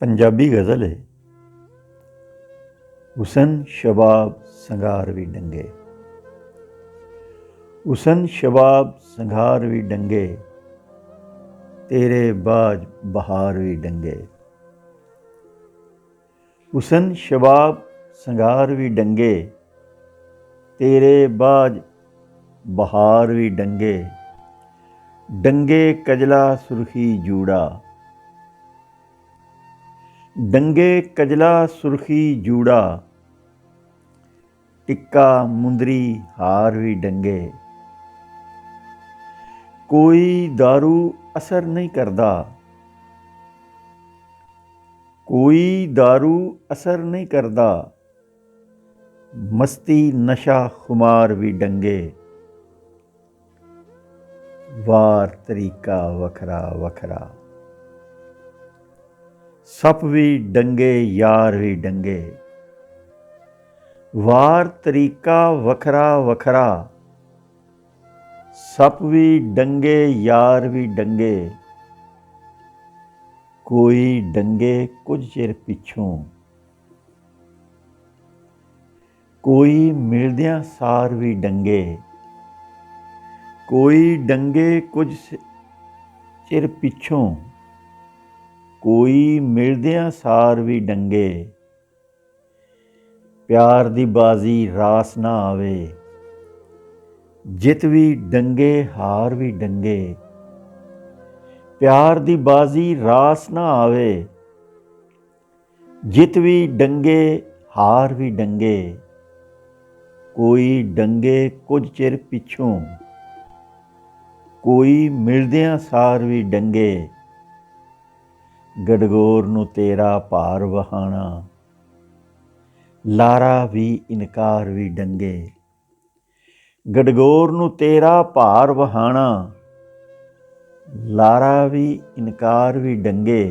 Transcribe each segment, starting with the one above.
पंजाबी गज़ल है। हुसन शबाब संगार भी डंगे, हुसन शबाब संगार भी डंगे, तेरे बाज बहार भी डंगे। हुसन शबाब संगार भी डंगे, तेरे बाज बहार भी डंगे। डंगे कजला सुर्खी जूड़ा, डंगे कजला सुर्खी जूड़ा, टिक्का मुंदरी हार भी डंगे। कोई दारू असर नहीं करदा, कोई दारू असर नहीं करदा, मस्ती नशा खुमार भी डंगे। वार तरीका वखरा वखरा, सप भी डंगे यार भी डंगे। वार तरीका वखरा वखरा, सप भी डंगे यार भी डंगे। कोई डंगे कुछ चिर पिछों, कोई मिलदियां सार भी डंगे। कोई डंगे कुछ चिर पिछों, कोई मिलदियां सार भी डंगे। प्यार दी बाजी रास ना आवे, जित भी डंगे हार भी डंगे। प्यार दी बाजी रास ना आवे, जित भी डंगे हार भी डंगे। कोई डंगे कुछ चिर पिछों, कोई मिलदियां सार भी डंगे। गडगोर नूं तेरा भार वहाना, लारा भी इनकार भी डंगे। गडगोर नूं तेरा भार वहाना, लारा भी इनकार भी डंगे।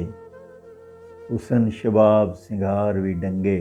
हुसन शबाब सिंगार भी डंगे।